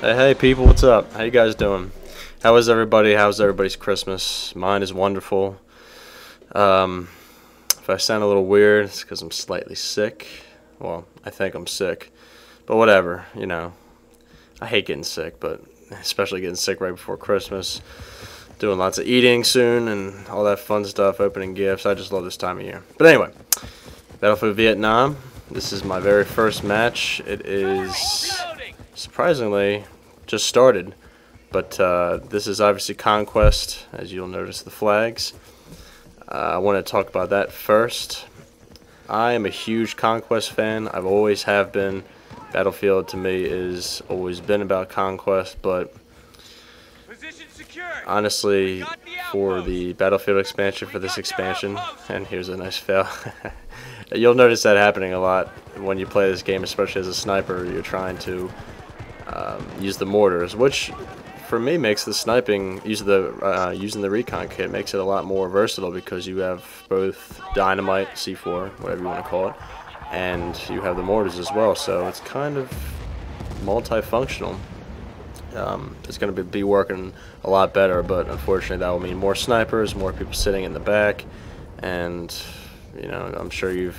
Hey people, what's up? How you guys doing? How is everybody? How's everybody's Christmas? Mine is wonderful. If I sound a little weird, it's because I'm slightly sick. Well, I think I'm sick, but whatever, you know. I hate getting sick, but especially getting sick right before Christmas. Doing lots of eating soon and all that fun stuff, opening gifts. I just love this time of year. But anyway, Battlefield Vietnam. This is my very first match. It is surprisingly just started, but this is obviously Conquest, as you'll notice the flags. I want to talk about that first. I am a huge Conquest fan. I've always have been. Battlefield to me is always been about Conquest, but honestly, for the Battlefield expansion, for this expansion, and here's a nice fail. You'll notice that happening a lot when you play this game, especially as a sniper. You're trying to use the mortars, which for me makes the sniping, using the Recon kit, makes it a lot more versatile because you have both dynamite, C4, whatever you want to call it, and you have the mortars as well. So it's kind of multifunctional. It's going to be working a lot better, but unfortunately that will mean more snipers, more people sitting in the back, and you know, I'm sure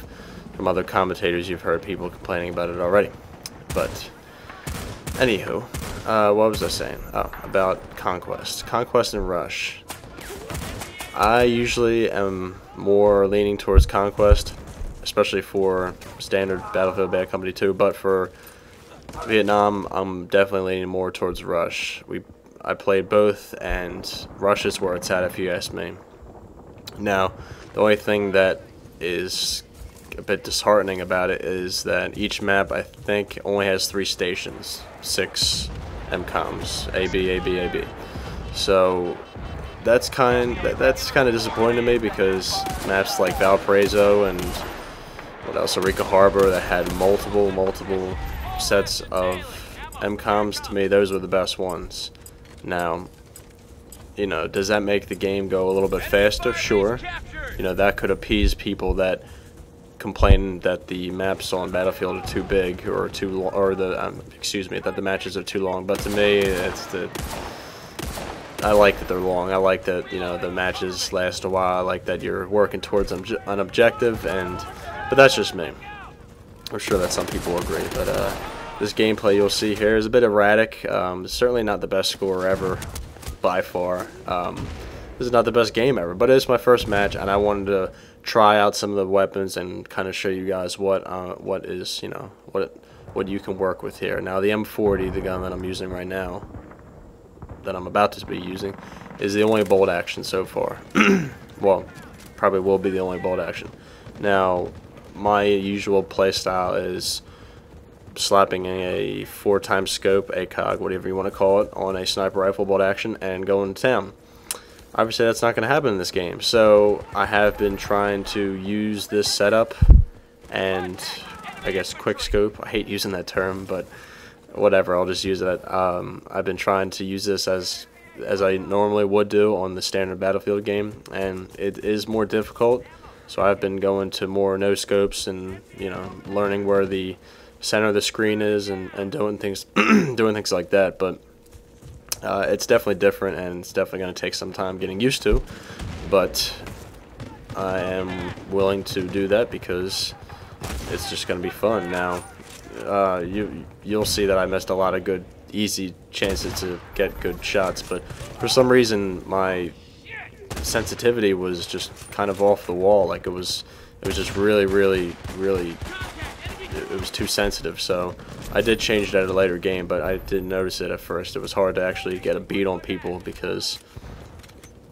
from other commentators you've heard people complaining about it already. But anywho, what was I saying? Oh, about Conquest and Rush. I usually am more leaning towards Conquest, especially for standard Battlefield Bad Company 2, but for Vietnam, I'm definitely leaning more towards Rush. I played both, and Rush is where it's at if you ask me. Now, the only thing that is a bit disheartening about it is that each map, I think, only has 3 stations, 6 MCOMs, A, B, A, B, A, B. So that's kind of disappointing to me, because maps like Valparaiso and what else, Recon Harbor, that had multiple sets of MCOMs, to me those were the best ones. Now, you know, does that make the game go a little bit faster? Sure. You know, that could appease people that complain that the maps on Battlefield are too big or too long, or that the matches are too long. But to me, I like that they're long. I like that, you know, the matches last a while. I like that you're working towards an objective, but that's just me. I'm sure that some people agree, but this gameplay you'll see here is a bit erratic. It's certainly not the best score ever, by far. This is not the best game ever, but it's my first match, and I wanted to try out some of the weapons and kind of show you guys what is, you know, what you can work with here. Now, the M40, the gun that I'm using right now, that I'm about to be using, is the only bolt action so far. Well, probably will be the only bolt action. Now, my usual playstyle is slapping a 4x scope, ACOG, whatever you want to call it, on a sniper rifle bolt action and going to town. Obviously that's not going to happen in this game, so I have been trying to use this setup and, I guess, quick scope. I hate using that term, but whatever, I'll just use it. I've been trying to use this as I normally would do on the standard Battlefield game, and it is more difficult. So I've been going to more no scopes and, you know, learning where the center of the screen is and doing things doing things like that. But it's definitely different, and it's definitely going to take some time getting used to. But I am willing to do that because it's just going to be fun. Now, you'll see that I missed a lot of good, easy chances to get good shots, but for some reason my sensitivity was just kind of off the wall. Like it was just really it was too sensitive. So I did change that at a later game, but I didn't notice it at first. It was hard to actually get a beat on people because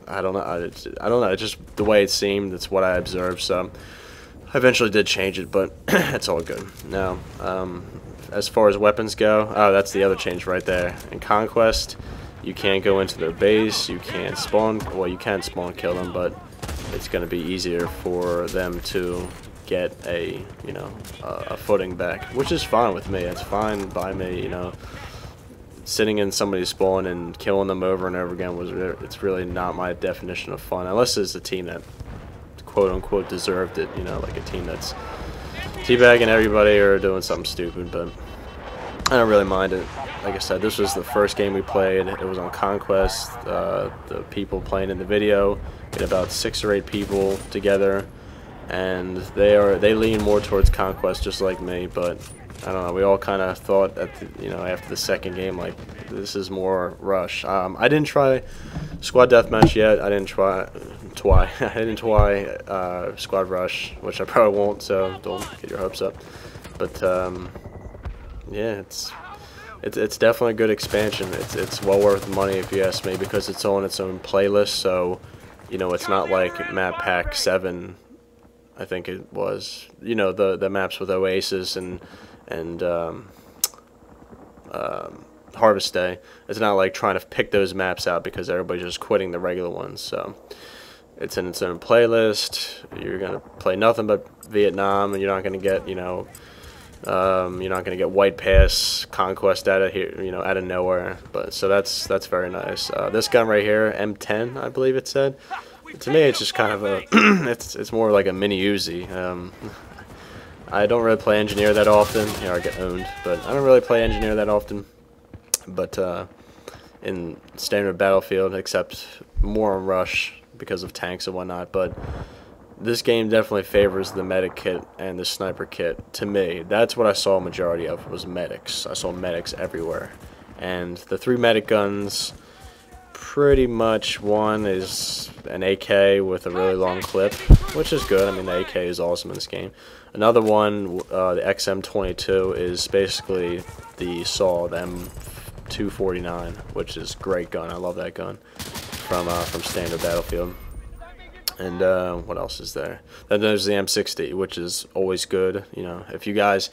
I don't know, it's just the way it seemed. That's what I observed. So I eventually did change it, but it's all good. Now, as far as weapons go, oh, that's the other change right there. In Conquest, you can't go into their base, you can't spawn, well, you can spawn kill them, but it's going to be easier for them to get a, you know, a footing back, which is fine with me. It's fine by me, you know. Sitting in somebody's spawn and killing them over and over again it's really not my definition of fun, unless it's a team that quote-unquote deserved it, you know, like a team that's teabagging everybody or doing something stupid. But I don't really mind it. Like I said, this was the first game we played. It was on Conquest. The people playing in the video, get about 6 or 8 people together, and they lean more towards Conquest, just like me. But I don't know. We all kind of thought at after the second game, like, this is more Rush. I didn't try Squad Deathmatch yet. I didn't try Squad Rush, which I probably won't. So don't get your hopes up. But yeah, it's definitely a good expansion. It's well worth the money if you ask me, because it's on its own playlist. So it's not like Map Pack 7, I think it was. The maps with Oasis and Harvest Day. It's not like trying to pick those maps out because everybody's just quitting the regular ones. So it's in its own playlist. You're gonna play nothing but Vietnam, and you're not gonna get you're not gonna get White Pass Conquest out of here, out of nowhere. But so that's very nice. This gun right here, M10, I believe it said. To me, it's just kind of a it's more like a mini Uzi. I don't really play Engineer that often. I get owned, but I don't really play Engineer that often. But in standard Battlefield, except more on Rush because of tanks and whatnot. But this game definitely favors the medic kit and the sniper kit. To me, that's what I saw a majority of, was medics. I saw medics everywhere. And the 3 medic guns, pretty much one is an AK with a really long clip, which is good. I mean, the AK is awesome in this game. Another one, the XM22, is basically the SAW, the M249, which is a great gun. I love that gun from standard Battlefield. And what else is there? Then there's the M60, which is always good. If you guys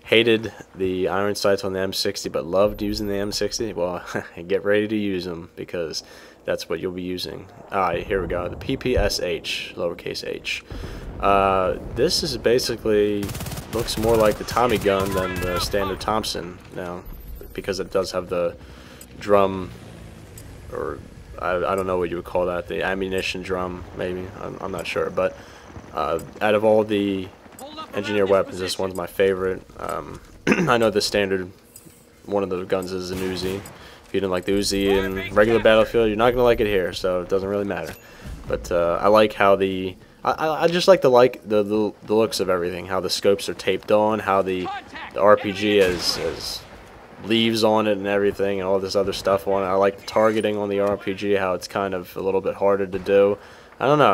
hated the iron sights on the M60 but loved using the M60, well, get ready to use them, because that's what you'll be using. Alright, here we go. The PPSH, lowercase h. This is basically, looks more like the Tommy gun than the standard Thompson now, because it does have the drum, or I don't know what you would call that, the ammunition drum, maybe. I'm not sure. But out of all the engineer weapons, this one's my favorite. I know the standard one of the guns is an Uzi. If you didn't like the Uzi in regular Battlefield, you're not going to like it here, so it doesn't really matter. But I like how I just like the looks of everything, how the scopes are taped on, how the RPG has leaves on it and everything, and all this other stuff on it. I like the targeting on the RPG, how it's kind of a little bit harder to do. I don't know.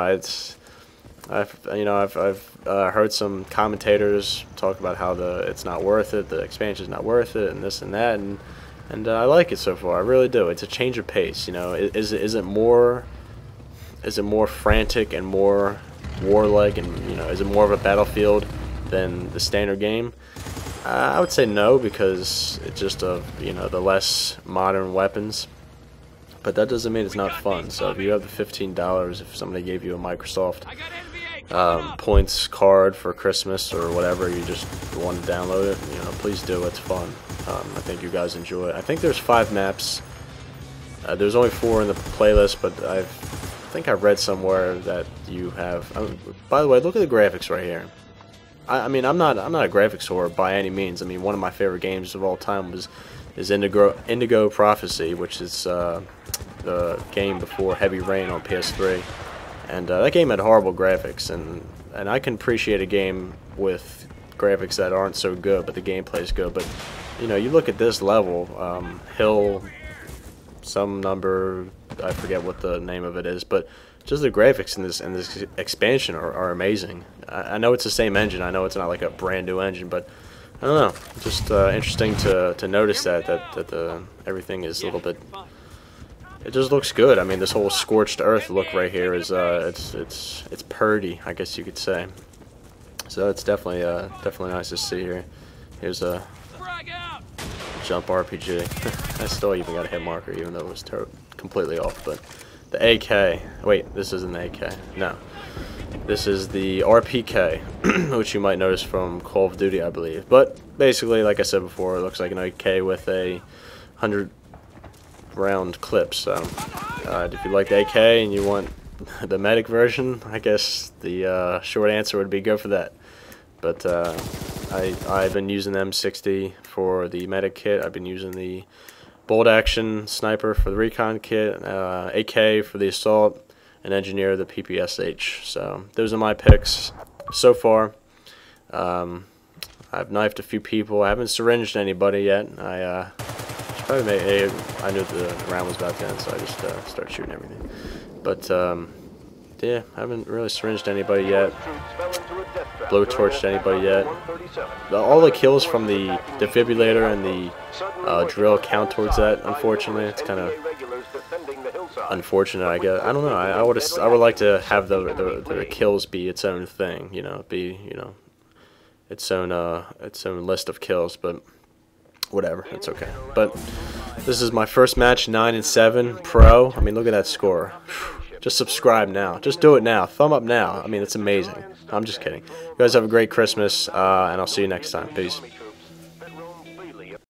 I've heard some commentators talk about how it's not worth it, the expansion's not worth it, and this and that, and I like it so far. I really do. It's a change of pace. Is it more frantic and more warlike, and is it more of a Battlefield than the standard game? I would say no, because it's just the less modern weapons. But that doesn't mean it's not fun. So if you have the $15, if somebody gave you a Microsoft points card for Christmas or whatever, you just want to download it, please do. It's fun. I think you guys enjoy it. I think there's 5 maps. There's only 4 in the playlist, but I think I read somewhere that you have. By the way, look at the graphics right here. I mean, I'm not a graphics whore by any means. I mean, one of my favorite games of all time is Indigo Prophecy, which is the game before Heavy Rain on PS3, and that game had horrible graphics, and I can appreciate a game with graphics that aren't so good, but the gameplay is good. But you look at this level, Hill, some number, I forget what the name of it is, but just the graphics in this expansion are amazing. I know it's the same engine. I know it's not like a brand new engine, but I don't know. Just interesting to notice that everything is a little bit. It just looks good. I mean, this whole scorched earth look right here is it's purdy, I guess you could say. So it's definitely nice to see here. Here's a jump RPG. I still even got a hit marker, even though it was completely off, but. The AK. Wait, this isn't the AK. No. This is the RPK, which you might notice from Call of Duty, I believe. But basically, like I said before, it looks like an AK with a 100-round clip. So, if you like the AK and you want the medic version, I guess the short answer would be go for that. But I've been using the M60 for the medic kit. I've been using the bolt action sniper for the recon kit, AK for the assault, and engineer the PPSH. So those are my picks so far. I've knifed a few people. I haven't syringed anybody yet. I should probably make I knew the round was about to end, so I just started shooting everything. But yeah, I haven't really syringed anybody yet. Blowtorched anybody yet. All the kills from the defibrillator and the drill count towards that. Unfortunately, it's kind of unfortunate, I guess. I don't know. I would like to have the kills be its own thing. You know, be its own list of kills. But whatever, it's okay. But this is my first match, 9-7 pro. I mean, look at that score. Just subscribe now. Just do it now. Thumb up now. I mean, it's amazing. I'm just kidding. You guys have a great Christmas, and I'll see you next time. Peace.